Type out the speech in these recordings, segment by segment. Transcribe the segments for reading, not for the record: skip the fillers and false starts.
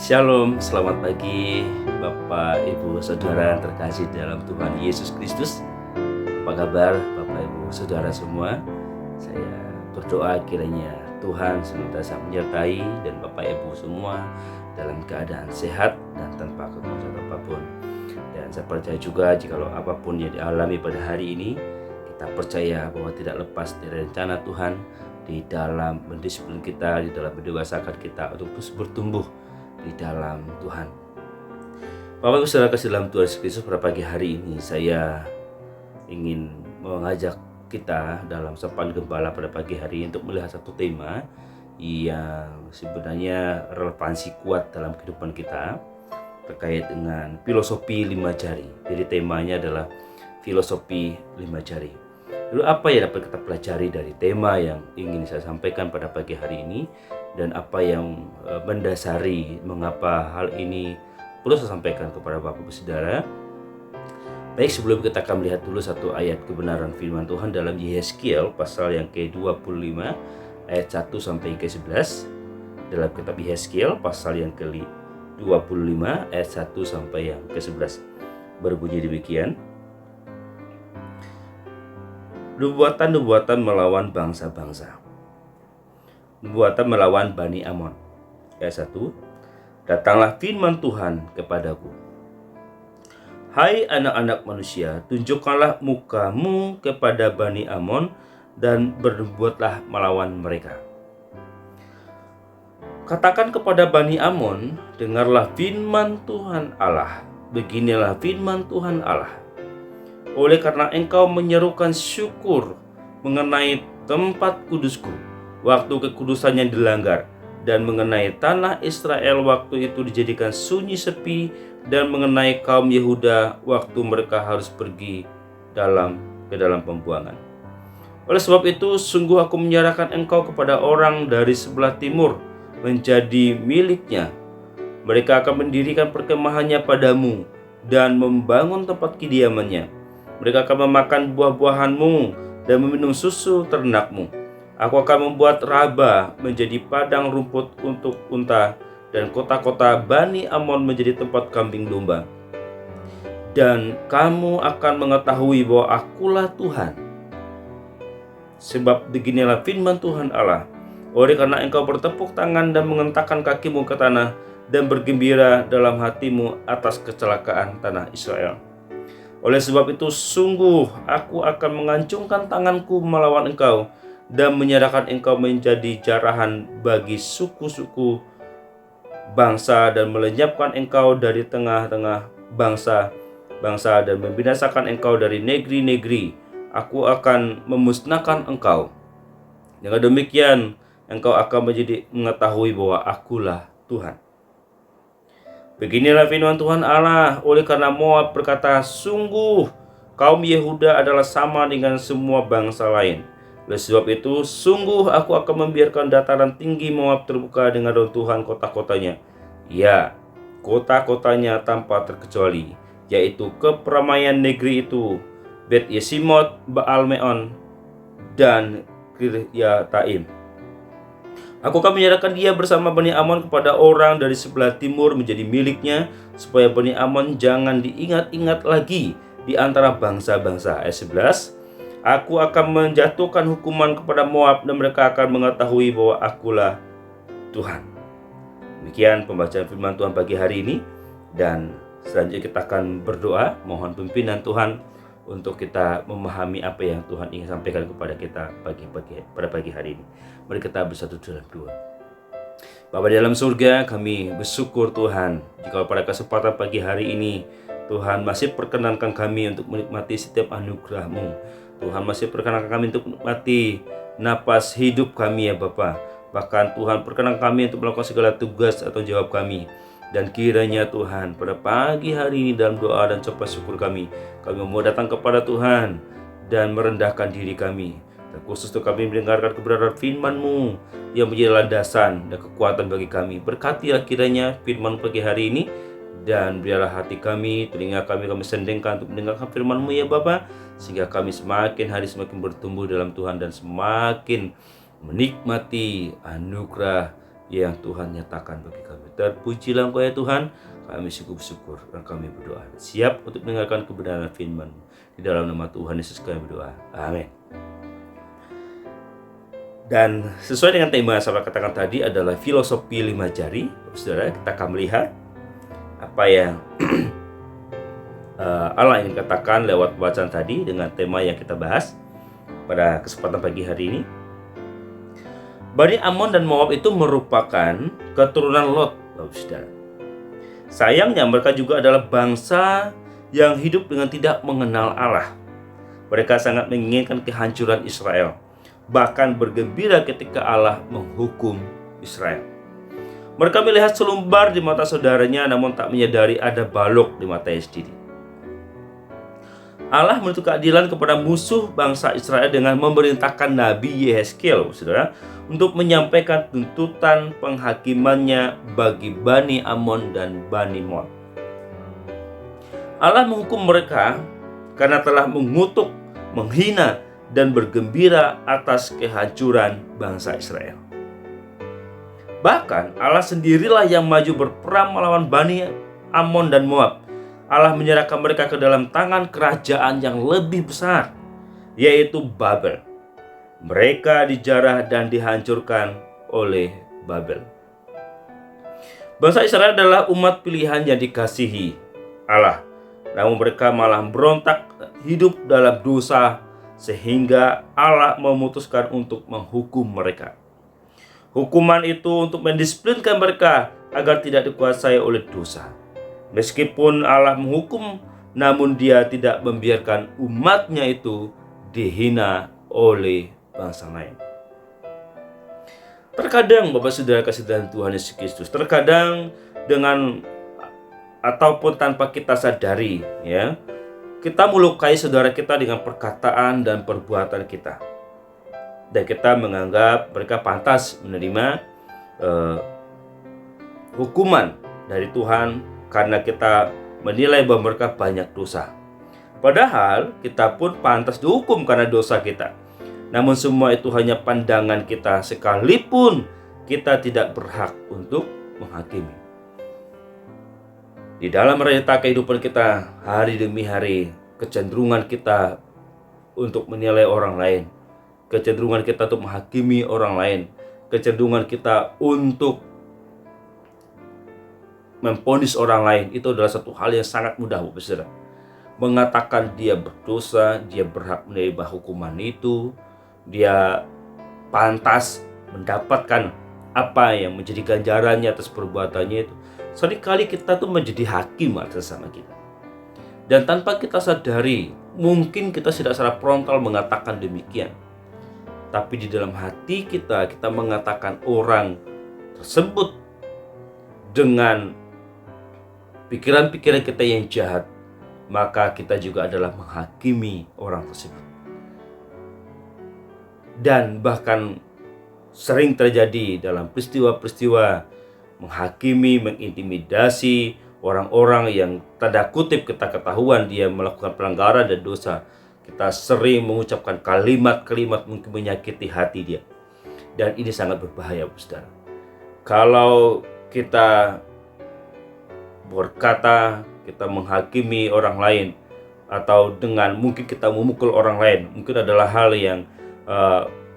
Shalom, selamat pagi Bapak, Ibu, Saudara terkasih dalam Tuhan Yesus Kristus. Apa kabar Bapak, Ibu, Saudara semua? Saya berdoa kiranya Tuhan senantiasa menyertai dan Bapak, Ibu semua dalam keadaan sehat dan tanpa kekurangan apapun. Dan saya percaya juga jikalau apapun yang dialami pada hari ini, kita percaya bahwa tidak lepas dari rencana Tuhan di dalam mendisiplin kita, di dalam mendewasakan kita untuk terus bertumbuh di dalam Tuhan. Bapak Ibu Saudara kasih dalam Tuhan Yesus Kristus, pada pagi hari ini saya ingin mengajak kita dalam sapaan gembala pada pagi hari ini untuk melihat satu tema yang sebenarnya relevansi kuat dalam kehidupan kita terkait dengan filosofi 5 jari. Jadi temanya adalah filosofi 5 jari. Lalu apa yang dapat kita pelajari dari tema yang ingin saya sampaikan pada pagi hari ini, dan apa yang mendasari mengapa hal ini perlu saya sampaikan kepada Bapak Ibu Saudara. Baik, sebelum kita akan melihat dulu satu ayat kebenaran firman Tuhan dalam Yehezkiel pasal yang ke-25 ayat 1 sampai ke-11. Dalam kitab Yehezkiel pasal yang ke-25 ayat 1 sampai yang ke-11 berbunyi demikian. Nubuatan-nubuatan melawan bangsa-bangsa. Nubuatan melawan Bani Amon. Ayat 1. Datanglah firman Tuhan kepadaku. Hai anak-anak manusia, tunjukkanlah mukamu kepada Bani Amon dan berbuatlah melawan mereka. Katakan kepada Bani Amon, dengarlah firman Tuhan Allah. Beginilah firman Tuhan Allah. Oleh karena engkau menyerukan syukur mengenai tempat kudusku, waktu kekudusannya dilanggar, dan mengenai tanah Israel waktu itu dijadikan sunyi sepi, dan mengenai kaum Yehuda waktu mereka harus pergi ke dalam pembuangan. Oleh sebab itu, sungguh aku menyerahkan engkau kepada orang dari sebelah timur menjadi miliknya. Mereka akan mendirikan perkemahannya padamu dan membangun tempat kediamannya. Mereka akan memakan buah-buahanmu dan meminum susu ternakmu. Aku akan membuat Raba menjadi padang rumput untuk unta, dan kota-kota Bani Amon menjadi tempat kambing domba. Dan kamu akan mengetahui bahwa akulah Tuhan. Sebab beginilah firman Tuhan Allah. Oleh karena engkau bertepuk tangan dan mengentakkan kakimu ke tanah, dan bergembira dalam hatimu atas kecelakaan tanah Israel. Oleh sebab itu, sungguh aku akan mengancungkan tanganku melawan engkau, dan menyerahkan engkau menjadi jarahan bagi suku-suku bangsa, dan melenyapkan engkau dari tengah-tengah bangsa, dan membinasakan engkau dari negeri-negeri. Aku akan memusnahkan engkau. Dengan demikian, engkau akan mengetahui bahwa akulah Tuhan. Beginilah firman Tuhan Allah. Oleh karena Moab berkata, sungguh kaum Yehuda adalah sama dengan semua bangsa lain. Oleh sebab itu, sungguh aku akan membiarkan dataran tinggi Moab terbuka dengan runtuhan kota-kotanya. Ya, kota-kotanya tanpa terkecuali, yaitu keperamaian negeri itu, Bet Yesimot, Baal Meon, dan Kiryataim. Aku akan menyerahkan dia bersama Bani Amon kepada orang dari sebelah timur menjadi miliknya, supaya Bani Amon jangan diingat-ingat lagi di antara bangsa-bangsa. Ayat 11. Aku akan menjatuhkan hukuman kepada Moab, dan mereka akan mengetahui bahwa akulah Tuhan. Demikian pembacaan firman Tuhan pagi hari ini, dan selanjutnya kita akan berdoa mohon pimpinan Tuhan untuk kita memahami apa yang Tuhan ingin sampaikan kepada kita pada pagi hari ini. Mari kita bersatu dalam doa. Bapa di dalam surga, kami bersyukur Tuhan jika pada kesempatan pagi hari ini Tuhan masih perkenankan kami untuk menikmati setiap anugerah-Mu. Tuhan masih perkenankan kami untuk menikmati napas hidup kami ya Bapa. Bahkan Tuhan perkenankan kami untuk melakukan segala tugas atau jawab kami. Dan kiranya Tuhan pada pagi hari ini dalam doa dan ucapan syukur kami mau datang kepada Tuhan dan merendahkan diri kami. Dan khusus untuk kami mendengarkan kebenaran firman-Mu yang menjadi landasan dan kekuatan bagi kami. Berkatilah kiranya firman pagi hari ini, dan biarlah hati kami, telinga kami sendengkan untuk mendengarkan firman-Mu ya Bapa, sehingga kami semakin hari semakin bertumbuh dalam Tuhan dan semakin menikmati anugerah yang Tuhan nyatakan bagi kami. Terpujilah Engkau ya Tuhan, kami syukur dan kami berdoa. Siap untuk mendengarkan kebenaran firman. Di dalam nama Tuhan Yesus kami berdoa. Amin. Dan sesuai dengan tema yang saya katakan tadi adalah filosofi 5 jari. Saudara, kita akan melihat apa yang Allah ingin katakan lewat bacaan tadi dengan tema yang kita bahas pada kesempatan pagi hari ini. Bani Amon dan Moab itu merupakan keturunan Lot, saudara. Sayangnya mereka juga adalah bangsa yang hidup dengan tidak mengenal Allah. Mereka sangat menginginkan kehancuran Israel, bahkan bergembira ketika Allah menghukum Israel. Mereka melihat selumbar di mata saudaranya, namun tak menyadari ada balok di matanya sendiri. Allah menuntut keadilan kepada musuh bangsa Israel dengan memerintahkan Nabi Yehezkiel, saudara, untuk menyampaikan tuntutan penghakimannya bagi Bani Amon dan Bani Moab. Allah menghukum mereka karena telah mengutuk, menghina, dan bergembira atas kehancuran bangsa Israel. Bahkan Allah sendirilah yang maju berperang melawan Bani Amon dan Moab. Allah menyerahkan mereka ke dalam tangan kerajaan yang lebih besar, yaitu Babel. Mereka dijarah dan dihancurkan oleh Babel. Bangsa Israel adalah umat pilihan yang dikasihi Allah, namun mereka malah berontak, hidup dalam dosa, sehingga Allah memutuskan untuk menghukum mereka. Hukuman itu untuk mendisiplinkan mereka agar tidak dikuasai oleh dosa. Meskipun Allah menghukum, namun Dia tidak membiarkan umatnya itu dihina oleh bangsa lain. Terkadang Bapak Saudara kasih dalam Tuhan Yesus Kristus, terkadang dengan ataupun tanpa kita sadari, ya, kita melukai saudara kita dengan perkataan dan perbuatan kita, dan kita menganggap mereka pantas menerima hukuman dari Tuhan karena kita menilai bahwa mereka banyak dosa. Padahal kita pun pantas dihukum karena dosa kita. Namun semua itu hanya pandangan kita, sekalipun kita tidak berhak untuk menghakimi. Di dalam realita kehidupan kita hari demi hari, kecenderungan kita untuk menilai orang lain, kecenderungan kita untuk menghakimi orang lain, kecenderungan kita untuk memvonis orang lain, itu adalah satu hal yang sangat mudah, Bapak Saudara. Mengatakan dia berdosa, dia berhak menerima hukuman itu, dia pantas mendapatkan apa yang menjadi ganjarannya atas perbuatannya itu. Seringkali kita tuh menjadi hakim atas sesama kita. Dan tanpa kita sadari, mungkin kita tidak secara frontal mengatakan demikian. Tapi di dalam hati kita mengatakan orang tersebut dengan pikiran-pikiran kita yang jahat, maka kita juga adalah menghakimi orang tersebut. Dan bahkan sering terjadi dalam peristiwa-peristiwa menghakimi, mengintimidasi orang-orang yang tanda kutip kita ketahuan dia melakukan pelanggaran dan dosa. Kita sering mengucapkan kalimat-kalimat mungkin menyakiti hati dia. Dan ini sangat berbahaya, saudara. Kalau kita berkata, kita menghakimi orang lain, atau dengan mungkin kita memukul orang lain, mungkin adalah hal yang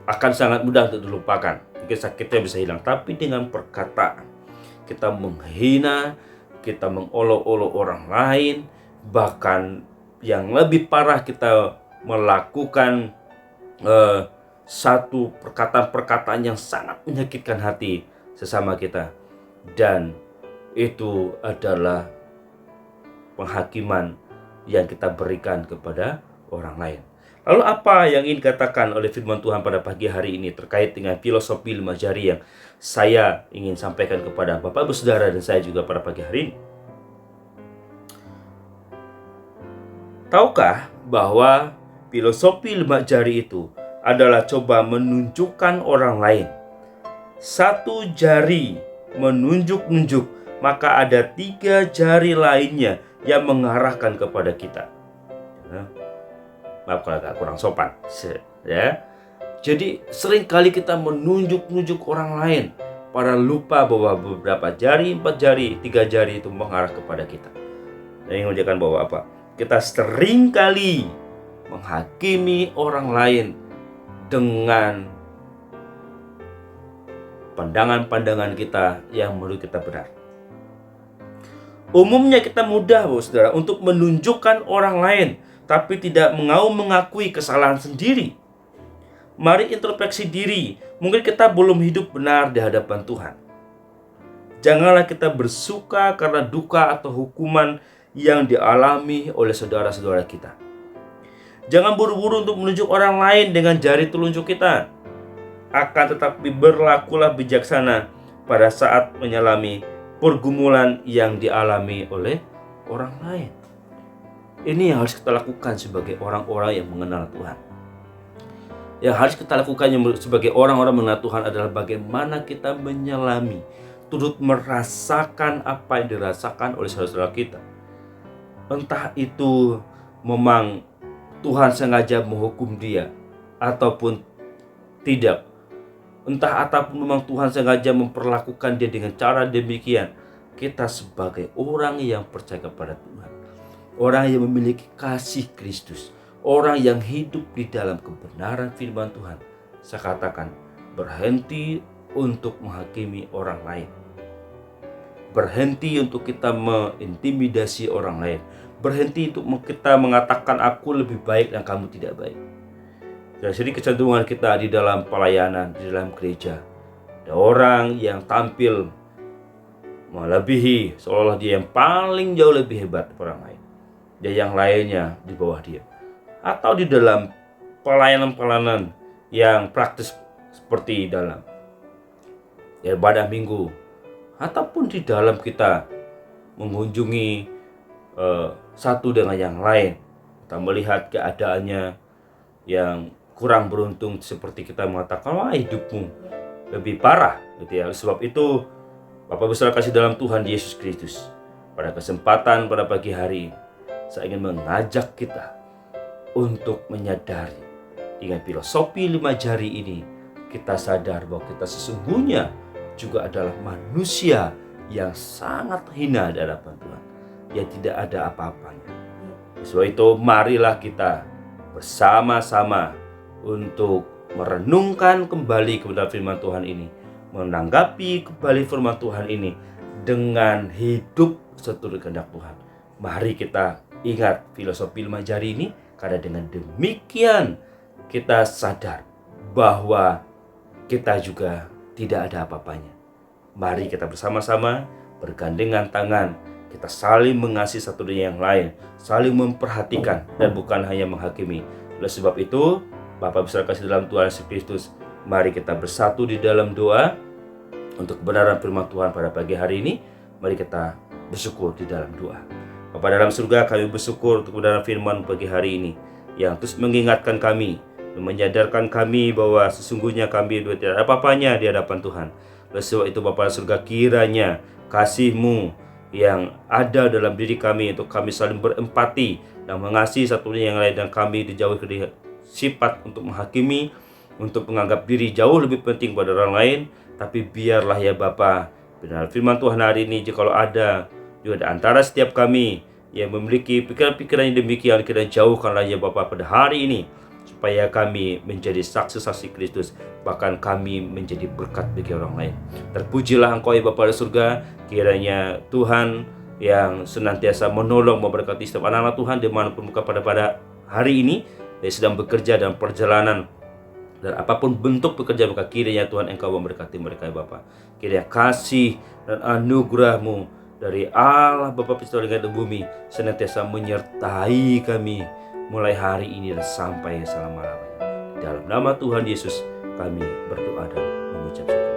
akan sangat mudah untuk dilupakan. Mungkin sakitnya bisa hilang. Tapi dengan perkataan, kita menghina, kita mengolok-olok orang lain, bahkan yang lebih parah kita melakukan satu perkataan-perkataan yang sangat menyakitkan hati sesama kita. Dan itu adalah penghakiman yang kita berikan kepada orang lain. Lalu apa yang ingin dikatakan oleh firman Tuhan pada pagi hari ini terkait dengan filosofi 5 jari yang saya ingin sampaikan kepada Bapak Ibu Saudara dan saya juga pada pagi hari ini? Tahukah bahwa filosofi 5 jari itu adalah coba menunjukkan orang lain. Satu jari menunjuk-nunjuk, maka ada 3 jari lainnya yang mengarahkan kepada kita. Maaf kalau agak kurang sopan, ya. Jadi seringkali kita menunjuk-nunjuk orang lain, pada lupa bahwa beberapa jari, 4 jari, 3 jari itu mengarah kepada kita. Dan yang menunjukkan bahwa apa? Kita seringkali menghakimi orang lain dengan pandangan-pandangan kita yang menurut kita benar. Umumnya kita mudah, saudara, untuk menunjukkan orang lain, tapi tidak mau mengakui kesalahan sendiri. Mari introspeksi diri. Mungkin kita belum hidup benar di hadapan Tuhan. Janganlah kita bersuka karena duka atau hukuman yang dialami oleh saudara-saudara kita. Jangan buru-buru untuk menunjuk orang lain dengan jari telunjuk kita. Akan tetapi berlakulah bijaksana pada saat menyelami pergumulan yang dialami oleh orang lain. Ini yang harus kita lakukan sebagai orang-orang yang mengenal Tuhan. Yang harus kita lakukan sebagai orang-orang mengenal Tuhan adalah bagaimana kita menyelami, turut merasakan apa yang dirasakan oleh saudara-saudara kita. Entah itu memang Tuhan sengaja menghukum dia ataupun tidak. Entah ataupun memang Tuhan sengaja memperlakukan dia dengan cara demikian. Kita sebagai orang yang percaya kepada Tuhan, orang yang memiliki kasih Kristus, orang yang hidup di dalam kebenaran firman Tuhan, saya katakan berhenti untuk menghakimi orang lain. Berhenti untuk kita mengintimidasi orang lain. Berhenti untuk kita mengatakan aku lebih baik dan kamu tidak baik. Jadi kecenderungan kita di dalam pelayanan, di dalam gereja, ada orang yang tampil melebihi, seolah-olah dia yang paling jauh lebih hebat daripada orang lain, dan yang lainnya di bawah dia. Atau di dalam pelayanan-pelayanan yang praktis seperti dalam ibadah minggu, ataupun di dalam kita mengunjungi satu dengan yang lain, kita melihat keadaannya yang kurang beruntung, seperti kita mengatakan, wah hidupmu lebih parah, gitu ya. Sebab itu, Bapak besar kasih dalam Tuhan Yesus Kristus, pada kesempatan pada pagi hari, saya ingin mengajak kita untuk menyadari dengan filosofi 5 jari ini, kita sadar bahwa kita sesungguhnya juga adalah manusia yang sangat hina di hadapan Tuhan, yang tidak ada apa-apanya. Sebab itu, marilah kita bersama-sama untuk merenungkan kembali kebenaran firman Tuhan ini, menanggapi kembali firman Tuhan ini dengan hidup seturut kehendak Tuhan. Mari kita ingat filosofi 5 jari ini, karena dengan demikian kita sadar bahwa kita juga tidak ada apa-apanya. Mari kita bersama-sama bergandengan tangan, kita saling mengasihi satu dengan yang lain, saling memperhatikan dan bukan hanya menghakimi. Oleh sebab itu, Bapak besar kasih dalam Tuhan Yesus Kristus, mari kita bersatu di dalam doa untuk kebenaran firman Tuhan pada pagi hari ini. Mari kita bersyukur di dalam doa. Bapa dalam surga, kami bersyukur untuk kebenaran firman pagi hari ini yang terus mengingatkan kami dan menyadarkan kami bahwa sesungguhnya kami tidak ada apa-apanya di hadapan Tuhan. Oleh sebab itu, Bapa dalam surga, kiranya kasih-Mu yang ada dalam diri kami untuk kami saling berempati dan mengasihi satu yang lain, dan kami dijauhi dari sifat untuk menghakimi, untuk menganggap diri jauh lebih penting pada orang lain. Tapi biarlah ya Bapa, benar firman Tuhan hari ini, jikalau ada juga di antara setiap kami yang memiliki pikiran-pikiran yang demikian, kita jauhkanlah ya Bapa pada hari ini, supaya kami menjadi saksi-saksi Kristus, bahkan kami menjadi berkat bagi orang lain. Terpujilah Engkau ya Bapa di surga, kiranya Tuhan yang senantiasa menolong, memberkati setiap anak-anak Tuhan dimanapun mereka pada hari ini, yang sedang bekerja dalam perjalanan, dan apapun bentuk pekerjaan mereka, kiranya Tuhan Engkau memberkati mereka ya Bapa. Kiranya kasih dan anugerah-Mu dari Allah Bapa Pisto langit dan bumi senantiasa menyertai kami mulai hari ini dan sampai selama-lamanya. Dalam nama Tuhan Yesus kami berdoa dan mengucap syukur.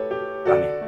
Amin.